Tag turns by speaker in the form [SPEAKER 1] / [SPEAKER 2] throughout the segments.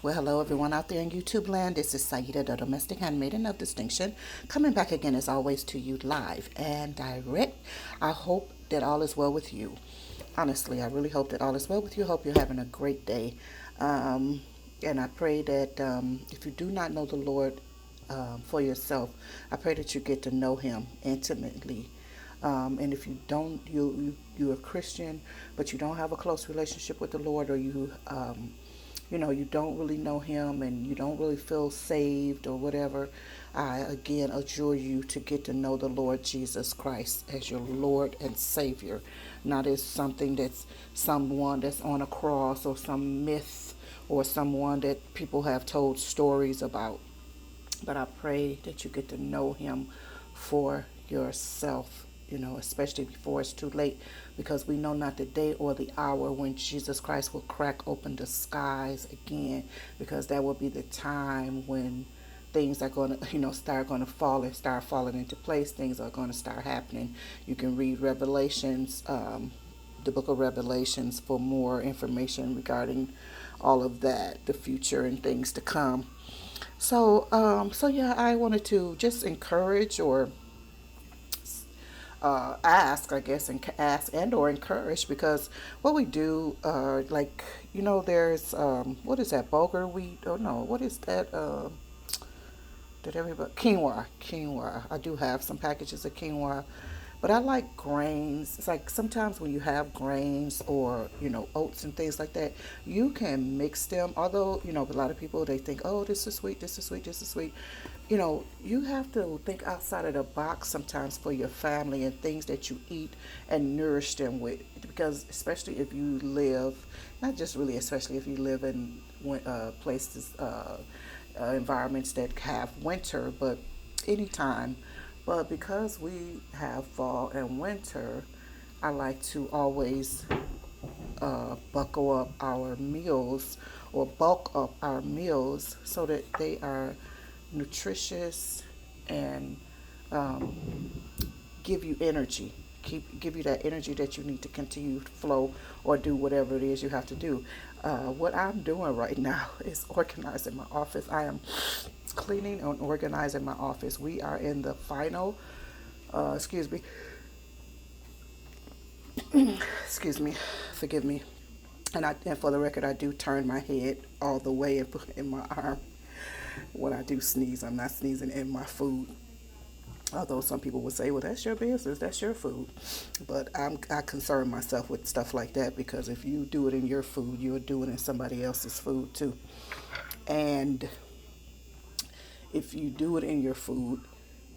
[SPEAKER 1] Well, hello everyone out there in YouTube land. This is Saida, the domestic handmaiden of distinction, coming back again as always to you live and direct. I hope that all is well with you. Honestly, I really hope that all is well with you. Hope you're having a great day. Um, and I pray that if you do not know the Lord for yourself, I pray that you get to know Him intimately. And if you don't, you're a Christian, but you don't have a close relationship with the Lord, or you don't really know Him and you don't really feel saved or whatever, I again adjure you to get to know the Lord Jesus Christ as your Lord and Savior, not as something that's someone that's on a cross or some myth or someone that people have told stories about. But I pray that you get to know Him for yourself, especially before it's too late, because we know not the day or the hour when Jesus Christ will crack open the skies again, because that will be the time when things are going to, start going to fall and start falling into place. Things are going to start happening. You can read Revelations, the book of Revelations, for more information regarding all of that, the future and things to come. So yeah, I wanted to just encourage or ask, I guess, and ask and or encourage, because what we do, there's what is that, bulgur wheat? Oh no, what is that? Did everybody quinoa? I do have some packages of quinoa, but I like grains. It's like sometimes when you have grains or oats and things like that, you can mix them. Although a lot of people, they think, oh, this is sweet, this is sweet, this is sweet. You have to think outside of the box sometimes for your family and things that you eat and nourish them with. Because especially if you live, not just really, especially if you live in places, environments that have winter, but anytime. But because we have fall and winter, I like to always buckle up our meals or bulk up our meals so that they are nutritious and um, give you energy. Give you that energy that you need to continue to flow or do whatever it is you have to do. What I'm doing right now is organizing my office. I am cleaning and organizing my office. We are in the final, excuse me, excuse me, forgive me. And for the record, I do turn my head all the way and put in my arm when I do sneeze. I'm not sneezing in my food. Although some people would say, well, that's your business, that's your food. But I concern myself with stuff like that, because if you do it in your food, you're doing it in somebody else's food too. And if you do it in your food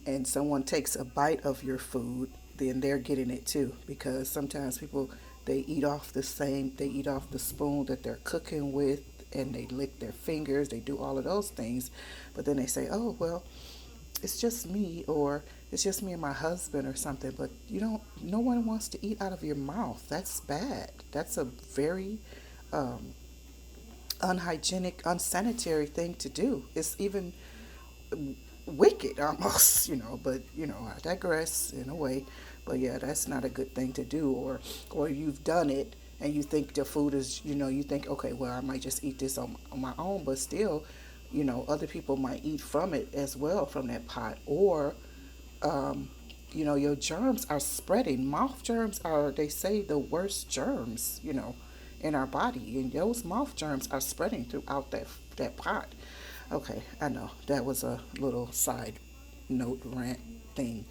[SPEAKER 1] and someone takes a bite of your food, then they're getting it too. Because sometimes people, they eat off the spoon that they're cooking with, and they lick their fingers, they do all of those things. But then they say, oh, well, it's just me, or it's just me and my husband or something. But no one wants to eat out of your mouth. That's bad. That's a very unhygienic, unsanitary thing to do. It's even wicked almost, but I digress in a way. But yeah, that's not a good thing to do. Or you've done it and you think the food is, you think, okay, well, I might just eat this on my own, but still, other people might eat from it as well, from that pot. Or your germs are spreading. Mouth germs are, they say, the worst germs, in our body, and those mouth germs are spreading throughout that pot. Okay, I know that was a little side note rant thing.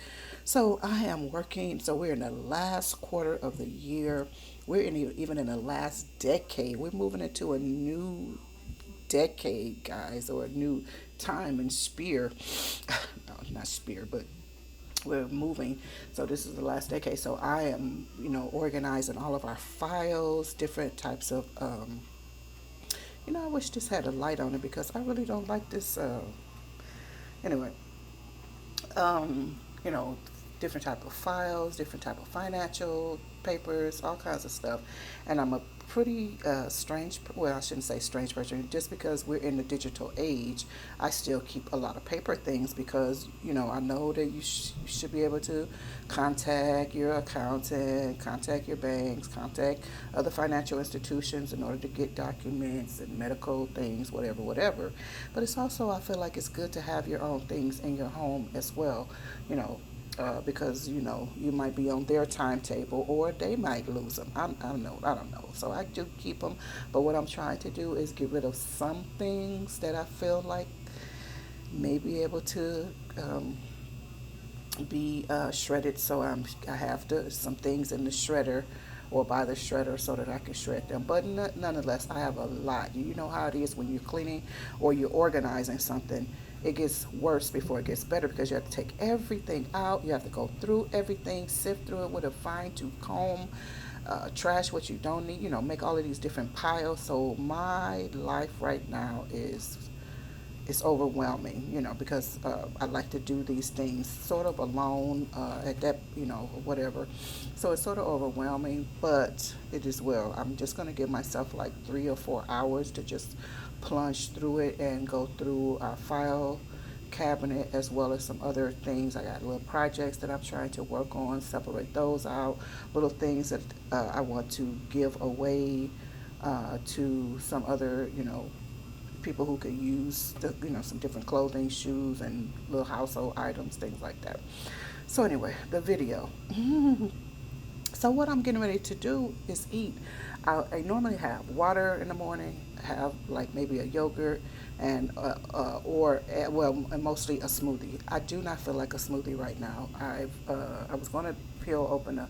[SPEAKER 1] So I am working. So we're in the last quarter of the year. We're even in the last decade. We're moving into a new decade, guys, or a new time in Spear. No, not Spear, but we're moving. So this is the last decade. So I am, organizing all of our files, different types of. I wish this had a light on it, because I really don't like this. Anyway, um, you know, different type of files, different type of financial papers, all kinds of stuff, and I'm pretty strange. Well, I shouldn't say strange person. Just because we're in the digital age, I still keep a lot of paper things because, I know that you should be able to contact your accountant, contact your banks, contact other financial institutions in order to get documents and medical things, whatever, whatever. But it's also, I feel like it's good to have your own things in your home as well, you know, because you might be on their timetable or they might lose them. I don't know. So I do keep them, but what I'm trying to do is get rid of some things that I feel like may be able to be shredded. So I have some things in the shredder or by the shredder so that I can shred them. But nonetheless, I have a lot. You know how it is when you're cleaning or you're organizing something. It gets worse before it gets better because you have to take everything out. You have to go through everything, sift through it with a fine tooth comb, trash what you don't need, make all of these different piles. So my life right now is it's overwhelming, because I like to do these things sort of alone at that, whatever. So it's sort of overwhelming, but it is well. I'm just going to give myself like 3 or 4 hours to just plunge through it and go through our file cabinet as well as some other things. I got little projects that I'm trying to work on, separate those out, little things that I want to give away to some other, people who could use some different clothing, shoes, and little household items, things like that. So anyway, the video. So what I'm getting ready to do is eat. I normally have water in the morning, have like maybe a yogurt or mostly a smoothie. I do not feel like a smoothie right now. I was going to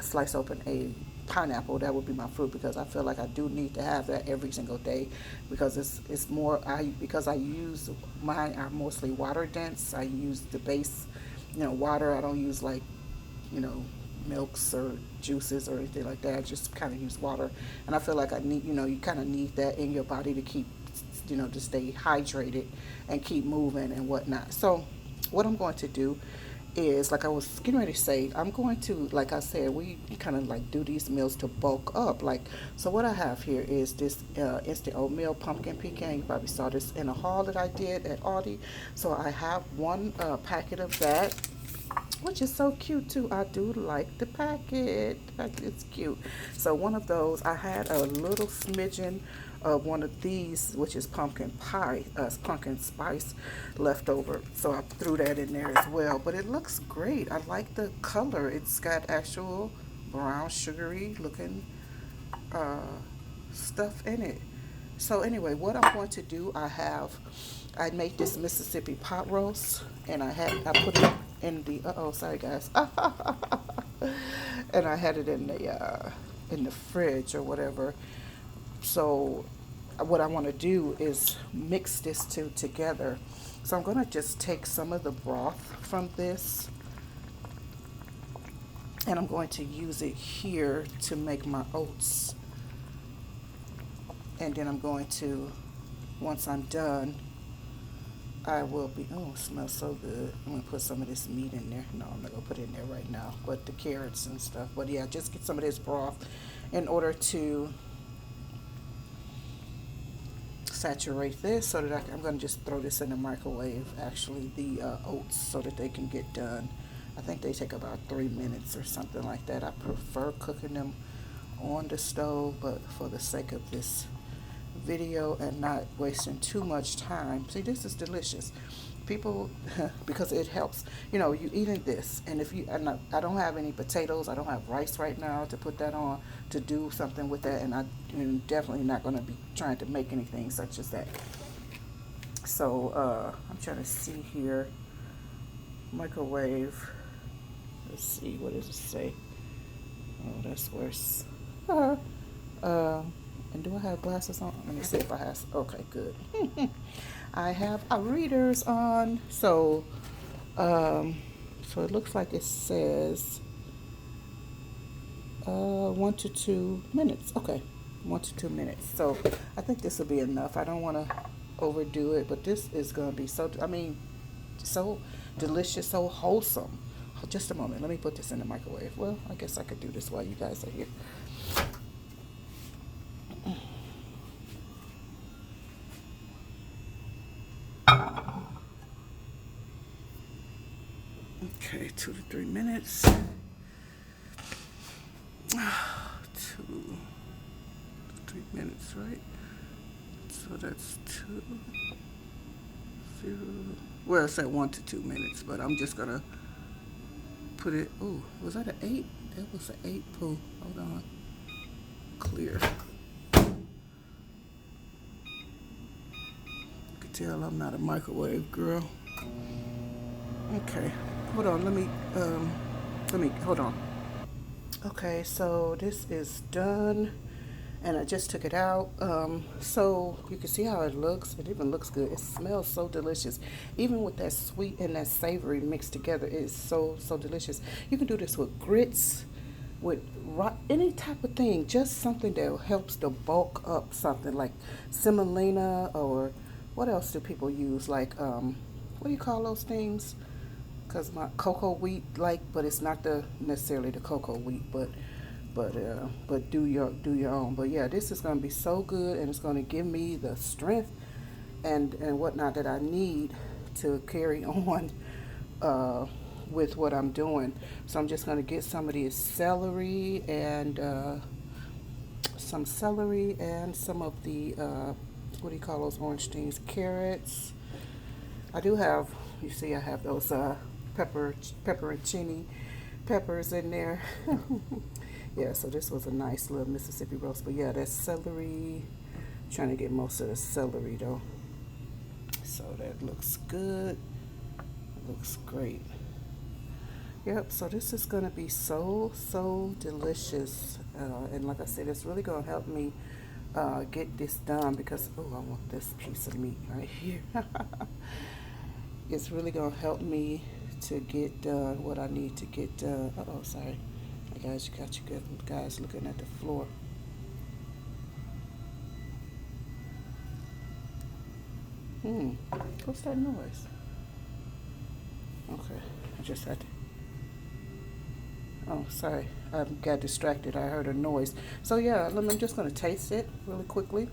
[SPEAKER 1] slice open a pineapple. That would be my fruit because I feel like I do need to have that every single day because it's more because I use mine are mostly water dense. I use the base, water. I don't use like, milks or juices or anything like that. I just kind of use water, and I feel like I need, you kind of need that in your body to keep, to stay hydrated and keep moving and whatnot. So what I'm going to do is, like I was getting ready to say, I'm going to, like I said, we kind of like do these meals to bulk up. Like, so what I have here is this instant oatmeal pumpkin pecan. You probably saw this in a haul that I did at Aldi. So I have one packet of that, which is so cute too. I do like the packet. It's cute. So one of those, I had a little smidgen of one of these, which is pumpkin pie, pumpkin spice left over. So I threw that in there as well. But it looks great. I like the color. It's got actual brown, sugary looking stuff in it. So anyway, what I'm going to do, I made this Mississippi pot roast, and I put it in the, sorry guys, and I had it in the fridge or whatever. So what I want to do is mix this two together. So I'm going to just take some of the broth from this, and I'm going to use it here to make my oats. And then I'm going to, once I'm done, I will be, it smells so good. I'm going to put some of this meat in there. No, I'm not going to put it in there right now, but the carrots and stuff. But yeah, just get some of this broth in order to saturate this so that I'm going to just throw this in the microwave, actually, the oats, so that they can get done. I think they take about 3 minutes or something like that. I prefer cooking them on the stove, but for the sake of this video and not wasting too much time. See, this is delicious. People, because it helps, you eating this, and if you, I don't have any potatoes, I don't have rice right now to put that on to do something with that, and I'm definitely not going to be trying to make anything such as that. So I'm trying to see here, microwave. Let's see, what does it say? Oh, that's worse. And do I have glasses on? Let me see if I have. Okay, good. I have readers on. So it looks like it says 1 to 2 minutes. Okay, 1 to 2 minutes. So I think this will be enough. I don't want to overdo it, but this is going to be so delicious, so wholesome. Just a moment. Let me put this in the microwave. Well, I guess I could do this while you guys are here. Okay, 2 to 3 minutes. 2 to 3 minutes, right? So that's 2, 0. Well, it's at 1 to 2 minutes, but I'm just gonna put it. Oh, was that an 8? That was an 8 poo. Hold on. Clear. You can tell I'm not a microwave girl. Okay, hold on. Hold on. Okay, so this is done, and I just took it out. So you can see how it looks. It even looks good. It smells so delicious. Even with that sweet and that savory mixed together, it is so delicious. You can do this with grits, with any type of thing. Just something that helps to bulk up something like semolina, or what else do people use? Like what do you call those things? Because my cocoa wheat, but it's not necessarily the cocoa wheat, but do your own. But yeah, this is going to be so good, and it's going to give me the strength and whatnot that I need to carry on with what I'm doing. So I'm just going to get some of these celery and some of the what do you call those orange things? Carrots. I do have. You see, I have those pepperoncini peppers in there. Yeah, so this was a nice little Mississippi roast. But yeah, that's celery. I'm trying to get most of the celery though. So that looks good. Looks great. Yep, so this is going to be so delicious. And like I said, it's really going to help me get this done because, oh, I want this piece of meat right here. It's really going to help me to get done what I need to get done. Uh-oh, sorry. Guys, you got you guys looking at the floor. What's that noise? Okay, I just had to. Oh, sorry. I got distracted. I heard a noise. So yeah, I'm just going to taste it really quickly.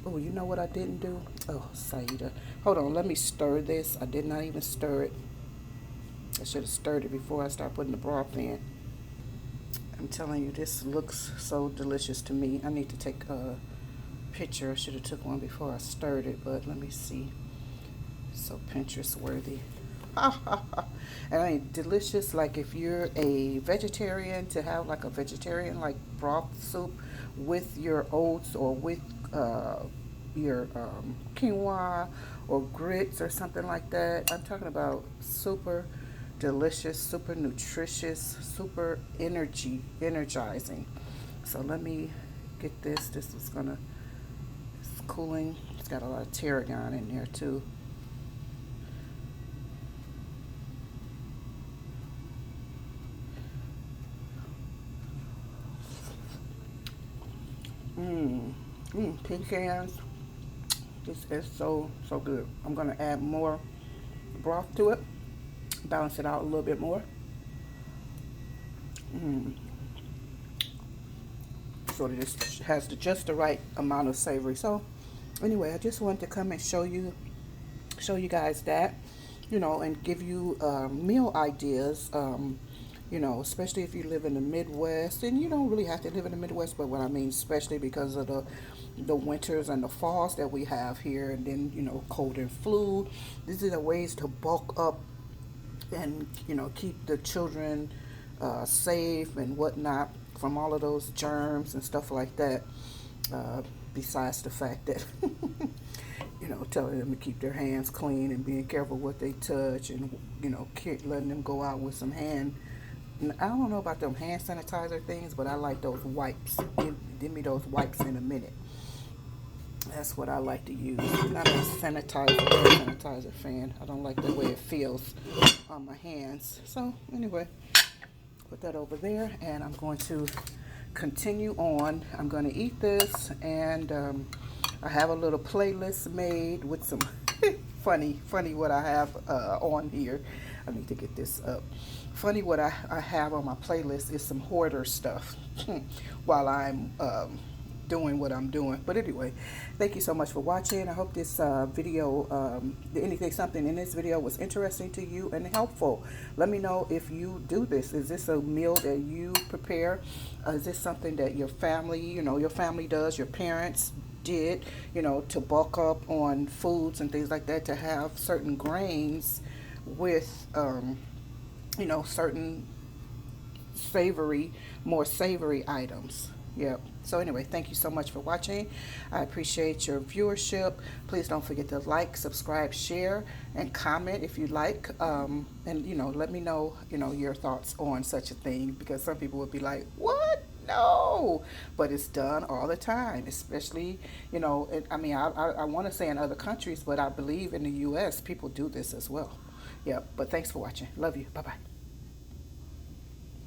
[SPEAKER 1] Oh, you know what I didn't do? Oh, Saida. Hold on, let me stir this. I did not even stir it. I should have stirred it before I start putting the broth in. I'm telling you, this looks so delicious to me. I need to take a picture. I should have took one before I stirred it, but let me see. So Pinterest worthy. And I mean, delicious, like if you're a vegetarian, to have like a vegetarian like broth soup with your oats or with your quinoa or grits or something like that. I'm talking about super delicious, super nutritious, super energizing. So let me get this. This is it's cooling. It's got a lot of tarragon in there too. Pecans. This is so good. I'm gonna add more broth to it, balance it out a little bit more. So that it has just the right amount of savory. So anyway, I just wanted to come and show you guys that, and give you meal ideas. Especially if you live in the Midwest, and you don't really have to live in the Midwest, but what I mean, especially because of the winters and the falls that we have here, and then, cold and flu. These are the ways to bulk up and, keep the children safe and whatnot from all of those germs and stuff like that. Besides the fact that, telling them to keep their hands clean and being careful what they touch, and, letting them go out with some I don't know about them hand sanitizer things, but I like those wipes. Give me those wipes in a minute. That's what I like to use. I'm not a sanitizer fan. I don't like the way it feels on my hands. So anyway, put that over there, and I'm going to continue on. I'm going to eat this, and I have a little playlist made with some funny what I have on here. I need to get this up. Funny what I have on my playlist is some hoarder stuff while I'm doing what I'm doing. But anyway, thank you so much for watching. I hope this video, anything, something in this video was interesting to you and helpful. Let me know if you do this. Is this a meal that you prepare? Is this something that your family, your family does, your parents did, to bulk up on foods and things like that, to have certain grains with, certain savory, more savory items. Yep. So anyway, thank you so much for watching. I appreciate your viewership. Please don't forget to like, subscribe, share, and comment if you like. And let me know, your thoughts on such a thing, because some people would be like, "What? No!" But it's done all the time, especially, I want to say in other countries, but I believe in the U.S. people do this as well. Yep. But thanks for watching. Love you. Bye bye.